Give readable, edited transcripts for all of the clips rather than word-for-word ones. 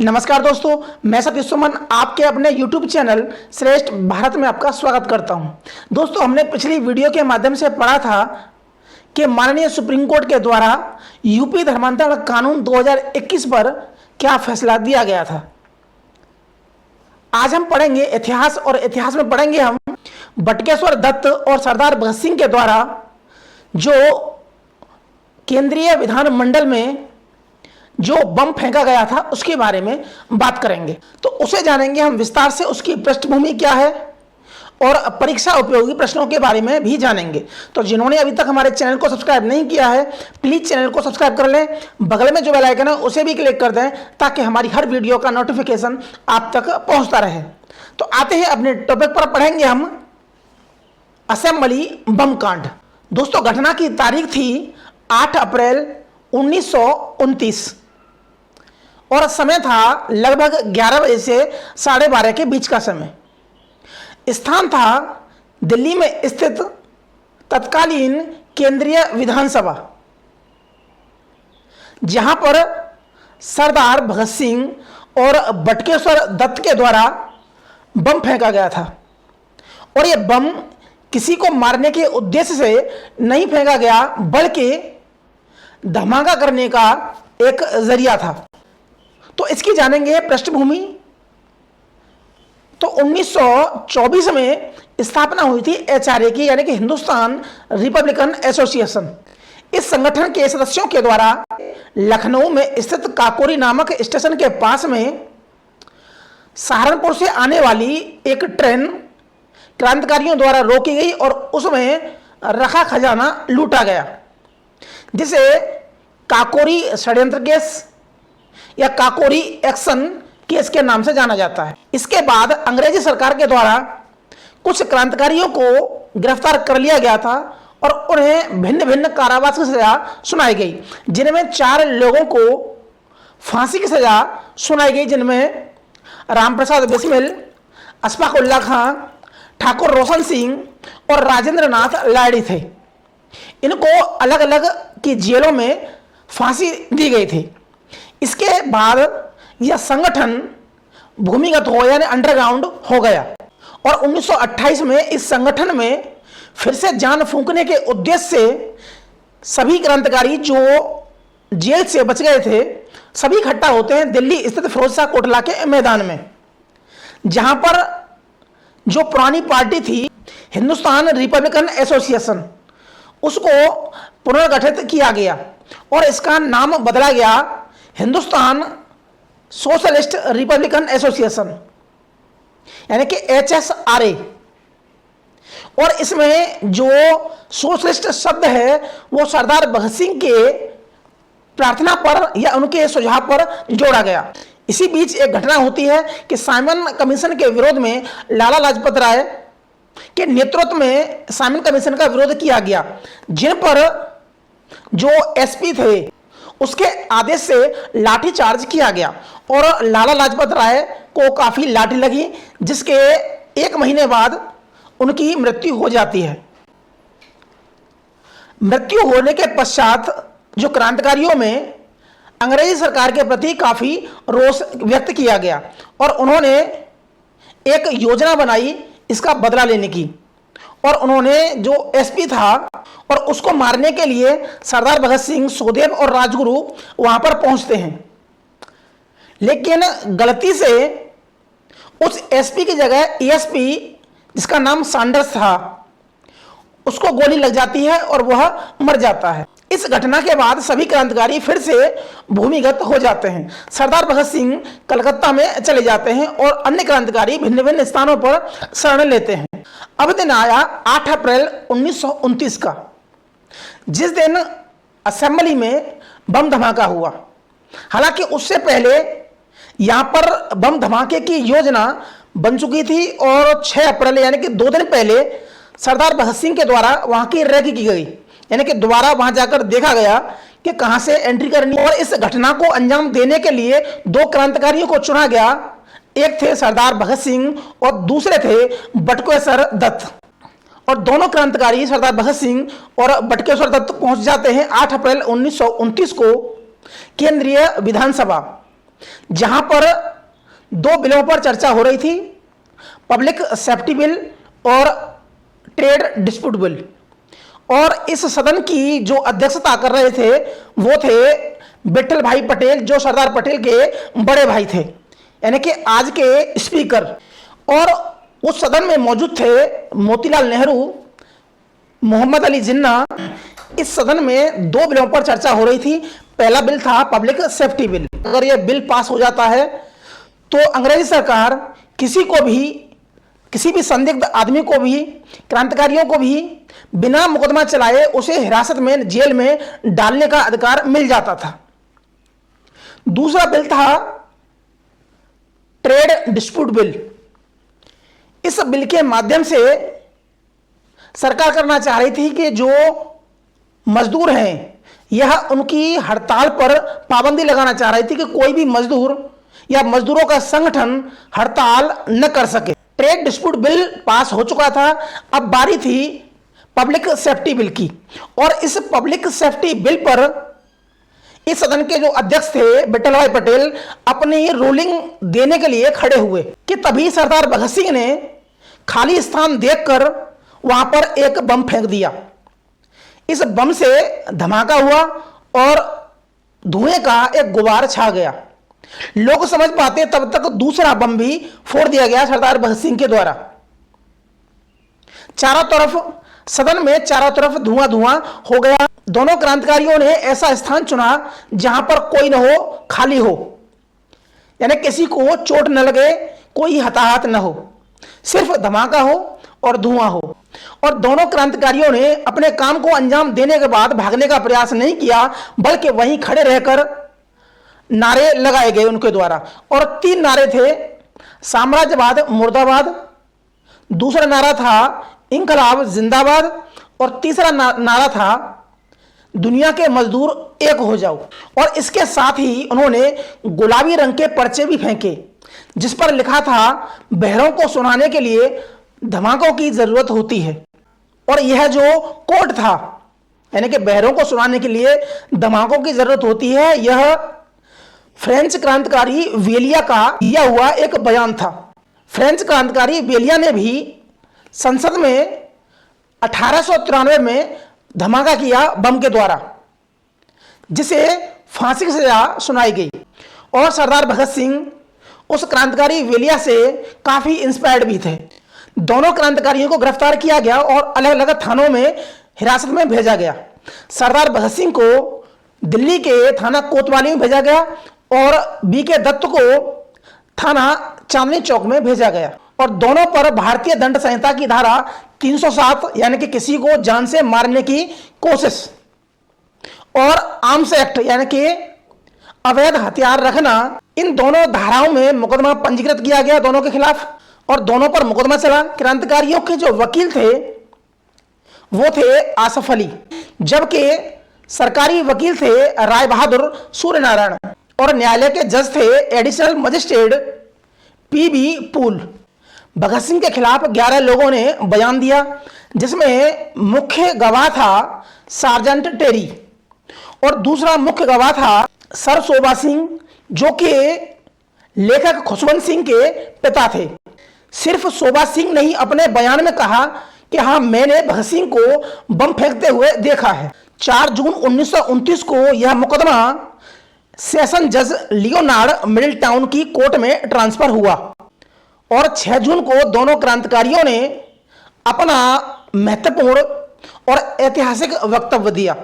नमस्कार दोस्तों, मैं सतीश सुमन आपके अपने YouTube चैनल श्रेष्ठ भारत में आपका स्वागत करता हूं। दोस्तों, हमने पिछली वीडियो के माध्यम से पढ़ा था कि माननीय सुप्रीम कोर्ट के द्वारा यूपी धर्मांतरण कानून 2021 पर क्या फैसला दिया गया था। आज हम पढ़ेंगे इतिहास, और इतिहास में पढ़ेंगे हम बटुकेश्वर दत्त और सरदार भगत सिंह के द्वारा जो केंद्रीय विधानमंडल में जो बम फेंका गया था उसके बारे में बात करेंगे। तो उसे जानेंगे हम विस्तार से, उसकी पृष्ठभूमि क्या है और परीक्षा उपयोगी प्रश्नों के बारे में भी जानेंगे। तो जिन्होंने अभी तक हमारे चैनल को सब्सक्राइब नहीं किया है, प्लीज़ चैनल को सब्सक्राइब कर लें। बगल में जो बेल आइकन है उसे भी क्लिक कर दें ताकि हमारी हर वीडियो का नोटिफिकेशन आप तक पहुंचता रहे। तो आते हैं अपने टॉपिक पर। पढ़ेंगे हम असेंबली बम कांड। दोस्तों, घटना की तारीख थी 8 अप्रैल 1929 और समय था लगभग 11 बजे से 12:30 के बीच का समय। स्थान था दिल्ली में स्थित तत्कालीन केंद्रीय विधानसभा, जहां पर सरदार भगत सिंह और बटुकेश्वर दत्त के द्वारा बम फेंका गया था। और यह बम किसी को मारने के उद्देश्य से नहीं फेंका गया, बल्कि धमाका करने का एक जरिया था। तो इसकी जानेंगे पृष्ठभूमि। तो 1924 में स्थापना हुई थी एचआरए की, यानी कि हिंदुस्तान रिपब्लिकन एसोसिएशन। इस संगठन के सदस्यों के द्वारा लखनऊ में स्थित काकोरी नामक स्टेशन के पास में सहारनपुर से आने वाली एक ट्रेन क्रांतिकारियों द्वारा रोकी गई और उसमें रखा खजाना लूटा गया, जिसे काकोरी षड्यंत्र केस या काकोरी एक्शन केस के नाम से जाना जाता है। इसके बाद अंग्रेजी सरकार के द्वारा कुछ क्रांतिकारियों को गिरफ्तार कर लिया गया था और उन्हें भिन्न भिन्न कारावास की सजा सुनाई गई, जिनमें 4 लोगों को फांसी की सजा सुनाई गई, जिनमें रामप्रसाद बिस्मिल, अशफाक उल्लाह खां, ठाकुर रोशन सिंह और राजेंद्र नाथ लाहिड़ी थे। इनको अलग अलग की जेलों में फांसी दी गई थी। इसके बाद यह संगठन भूमिगत हो, यानी अंडरग्राउंड हो गया, और 1928 में इस संगठन में फिर से जान फूंकने के उद्देश्य से सभी क्रांतिकारी जो जेल से बच गए थे सभी इकट्ठा होते हैं दिल्ली स्थित फिरोज शाह कोटला के मैदान में, जहां पर जो पुरानी पार्टी थी हिंदुस्तान रिपब्लिकन एसोसिएशन, उसको पुनर्गठित किया गया और इसका नाम बदला गया हिंदुस्तान सोशलिस्ट रिपब्लिकन एसोसिएशन, यानी कि HSRA। और इसमें जो सोशलिस्ट शब्द है वो सरदार भगत सिंह के प्रार्थना पर या उनके सुझाव पर जोड़ा गया। इसी बीच एक घटना होती है कि साइमन कमीशन के विरोध में लाला लाजपत राय के नेतृत्व में साइमन कमीशन का विरोध किया गया, जिन पर जो SP थे उसके आदेश से लाठीचार्ज किया गया और लाला लाजपत राय को काफी लाठी लगी, जिसके 1 महीने बाद उनकी मृत्यु हो जाती है। मृत्यु होने के पश्चात जो क्रांतिकारियों में अंग्रेजी सरकार के प्रति काफी रोष व्यक्त किया गया और उन्होंने एक योजना बनाई इसका बदला लेने की, और उन्होंने जो SP था और उसको मारने के लिए सरदार भगत सिंह, सुखदेव और राजगुरु वहां पर पहुंचते हैं। लेकिन गलती से उस SP की जगह ASP, जिसका नाम सैंडर्स था, उसको गोली लग जाती है और वह मर जाता है। इस घटना के बाद सभी क्रांतिकारी फिर से भूमिगत हो जाते हैं। सरदार भगत सिंह कलकत्ता में चले जाते हैं और अन्य क्रांतिकारी भिन्न भिन्न स्थानों पर शरण लेते हैं। अब दिन आया 8 अप्रैल 1929 का, जिस दिन असेंबली में बम धमाका हुआ। हालांकि उससे पहले यहां पर बम धमाके की योजना बन चुकी थी और 6 अप्रैल यानी कि 2 दिन पहले सरदार भगत सिंह के द्वारा वहां की रैकी की गई, यानी कि दोबारा वहां जाकर देखा गया कि कहां से एंट्री करनी। और इस घटना को अंजाम देने के लिए 2 क्रांतिकारियों को चुना गया। एक थे सरदार भगत सिंह और दूसरे थे बटुकेश्वर दत्त। और दोनों क्रांतिकारी सरदार भगत सिंह और बटुकेश्वर दत्त पहुंच जाते हैं 8 अप्रैल 1929 को केंद्रीय विधानसभा, जहां पर दो बिलों पर चर्चा हो रही थी, पब्लिक सेफ्टी बिल और ट्रेड डिस्प्यूट बिल। और इस सदन की जो अध्यक्षता कर रहे थे वो थे विठल भाई पटेल, जो सरदार पटेल के बड़े भाई थे, यानी कि आज के स्पीकर। और उस सदन में मौजूद थे मोतीलाल नेहरू, मोहम्मद अली जिन्ना। इस सदन में दो बिलों पर चर्चा हो रही थी। पहला बिल था पब्लिक सेफ्टी बिल। अगर यह बिल पास हो जाता है तो अंग्रेजी सरकार किसी भी संदिग्ध आदमी को भी, क्रांतिकारियों को भी बिना मुकदमा चलाए उसे हिरासत में, जेल में डालने का अधिकार मिल जाता था। दूसरा बिल था ट्रेड डिस्प्यूट बिल। इस बिल के माध्यम से सरकार करना चाह रही थी कि जो मजदूर हैं, यह उनकी हड़ताल पर पाबंदी लगाना चाह रही थी कि कोई भी मजदूर या मजदूरों का संगठन हड़ताल न कर सके। ट्रेड डिस्प्यूट बिल पास हो चुका था, अब बारी थी पब्लिक सेफ्टी बिल की। और इस पब्लिक सेफ्टी बिल पर इस सदन के जो अध्यक्ष थे विठल भाई पटेल अपनी रूलिंग देने के लिए खड़े हुए कि तभी सरदार भगत सिंह ने खाली स्थान देखकर वहां पर एक बम फेंक दिया। इस बम से धमाका हुआ और धुएं का एक गुबार छा गया। लोग समझ पाते तब तक दूसरा बम भी फोड़ दिया गया सरदार भगत सिंह के द्वारा। चारों तरफ, सदन में चारों तरफ धुआं धुआं हो गया। दोनों क्रांतिकारियों ने ऐसा स्थान चुना जहां पर कोई न हो, खाली हो, यानी किसी को चोट न लगे, कोई हताहत न हो, सिर्फ धमाका हो और धुआं हो। और दोनों क्रांतिकारियों ने अपने काम को अंजाम देने के बाद भागने का प्रयास नहीं किया, बल्कि वहीं खड़े रहकर नारे लगाए गए उनके द्वारा। और 3 नारे थे, साम्राज्यवाद मुर्दाबाद, दूसरा नारा था इंकलाब जिंदाबाद, और तीसरा नारा था दुनिया के मजदूर एक हो जाओ। और इसके साथ ही उन्होंने गुलाबी रंग के पर्चे भी फेंके जिस पर लिखा था बहरों को सुनाने के लिए धमाकों की जरूरत होती है। और यह जो कोड था, यानी कि बहरों को सुनाने के लिए धमाकों की जरूरत होती है, यह फ्रेंच क्रांतिकारी वेलिया का दिया हुआ एक बयान था। फ्रेंच क्रांतिकारी वेलिया ने भी संसद में 1893 में धमाका किया बम के द्वारा, जिसे फांसी की सजा सुनाई गई। और सरदार भगत सिंह उस क्रांतिकारी वेलिया से काफी इंस्पायर्ड भी थे। दोनों क्रांतिकारियों को गिरफ्तार किया गया और अलग अलग थानों में हिरासत में भेजा गया। सरदार भगत सिंह को दिल्ली के थाना कोतवाली में भेजा गया और बीके दत्त को थाना चांदनी चौक में भेजा गया। और दोनों पर भारतीय दंड संहिता की धारा 307, यानी कि किसी को जान से मारने की कोशिश, और आर्म्स एक्ट, यानी कि अवैध हथियार रखना, इन दोनों धाराओं में मुकदमा पंजीकृत किया गया दोनों के खिलाफ। और दोनों पर मुकदमा चला। क्रांतिकारियों के जो वकील थे वो थे आसफ अली, जबकि सरकारी वकील थे राय बहादुर सूर्यनारायण, और न्यायालय के जज थे additional magistrate PB pool. Bhagat Singh के खिलाफ 11 लोगों ने बयान दिया, जिसमें मुख्य गवाह था सार्जेंट टेरी और दूसरा मुख्य गवाह था सर सोबा सिंह, जो कि लेखक खुशवंत सिंह के पिता थे। सिर्फ सोबा सिंह ने ही अपने बयान में कहा कि हाँ, मैंने भगत सिंह को बम फेंकते हुए देखा है। 4 जून 1929 को यह मुकदमा सेशन जज लियोनार्ड मिडिल टाउन की कोर्ट में ट्रांसफर हुआ और 6 जून को दोनों क्रांतिकारियों ने अपना महत्वपूर्ण और ऐतिहासिक वक्तव्य दिया।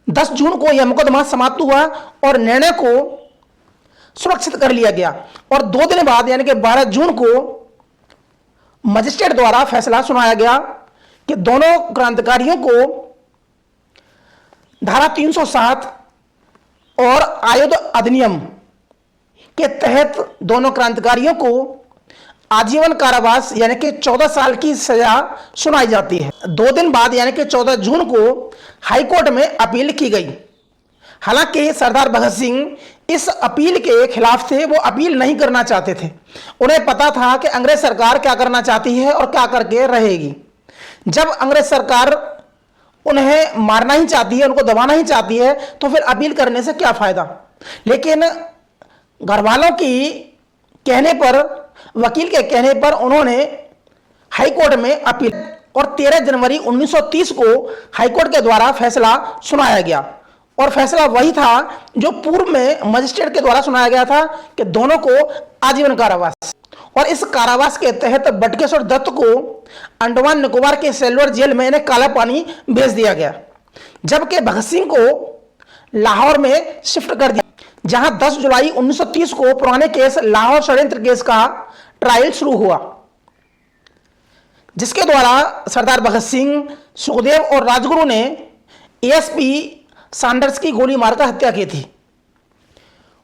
10 जून को यह मुकदमा समाप्त हुआ और निर्णय को सुरक्षित कर लिया गया। और 2 दिन बाद, यानी कि 12 जून को मजिस्ट्रेट द्वारा फैसला सुनाया गया कि दोनों क्रांतिकारियों को धारा 307 और आयुध अधिनियम के तहत दोनों क्रांतिकारियों को आजीवन कारावास, यानी कि 14 साल की सजा सुनाई जाती है। 2 दिन बाद, यानी कि 14 जून को हाईकोर्ट में अपील की गई। हालांकि सरदार भगत सिंह इस अपील के खिलाफ थे, वो अपील नहीं करना चाहते थे। उन्हें पता था कि अंग्रेज सरकार क्या करना चाहती है और क्या करके रहेगी। जब अंग्रेज सरकार उन्हें मारना ही चाहती है, उनको दबाना ही चाहती है, तो फिर अपील करने से क्या फायदा। लेकिन घर वालों की कहने पर, वकील के कहने पर उन्होंने हाईकोर्ट में अपील, और 13 जनवरी 1930 को हाईकोर्ट के द्वारा फैसला सुनाया गया। और फैसला वही था जो पूर्व में मजिस्ट्रेट के द्वारा सुनाया गया था कि दोनों को आजीवन कारावास। और इस कारावास के तहत बटुकेश्वर दत्त को अंडमान निकोबार के सेल्वर जेल में इन्हें काला पानी भेज दिया गया, जबकि भगत सिंह को लाहौर में शिफ्ट कर दिया, जहां 10 जुलाई 1930 को पुराने केस लाहौर षड्यंत्र केस का ट्रायल शुरू हुआ, जिसके द्वारा सरदार भगत सिंह, सुखदेव और राजगुरु ने एएसपी सैंडर्स की गोली मारकर हत्या की थी।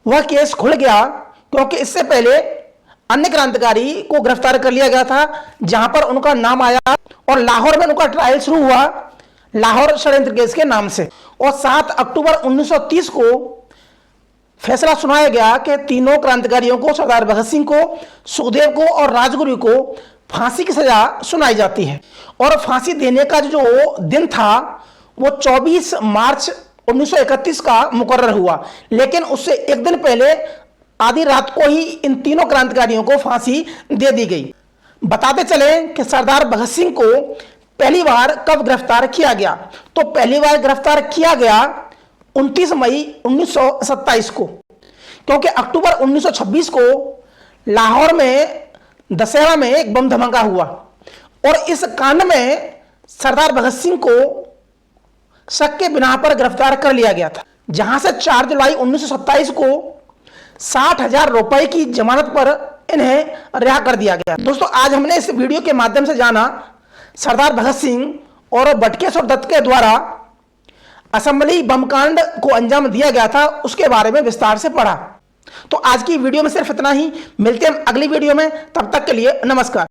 वह केस खुल गया क्योंकि इससे पहले अन्य क्रांतिकारी को गिरफ्तार कर लिया गया था, जहां पर उनका नाम आया और लाहौर में उनका ट्रायल शुरू हुआ लाहौर षड्यंत्र केस के नाम से। और 7 अक्टूबर 1930 को फैसला सुनाया गया कि तीनों क्रांतिकारियों को, सरदार भगत सिंह को, सुखदेव को और राजगुरु को फांसी की सजा सुनाई जाती है। और फांसी देने का जो दिन था वो 24 मार्च 1931 का मुकर्रर हुआ, लेकिन उससे एक दिन पहले आधी रात को ही इन तीनों क्रांतिकारियों को फांसी दे दी गई। बताते चले कि सरदार भगत सिंह को पहली बार कब गिरफ्तार किया गया, तो पहली बार गिरफ्तार किया गया 29 मई 1927 को, क्योंकि अक्टूबर 1926 को लाहौर में दशहरा में एक बम धमाका हुआ और इस कांड में सरदार भगत सिंह को शक के बिना पर गिरफ्तार कर लिया गया था, जहां से 4 जुलाई 1927 को 60,000 रुपए की जमानत पर इन्हें रिहा कर दिया गया। दोस्तों, आज हमने इस वीडियो के माध्यम से जाना सरदार भगत सिंह और बटुकेश्वर दत्त के द्वारा असेंबली बम कांड को अंजाम दिया गया था, उसके बारे में विस्तार से पढ़ा। तो आज की वीडियो में सिर्फ इतना ही। मिलते हैं अगली वीडियो में, तब तक के लिए नमस्कार।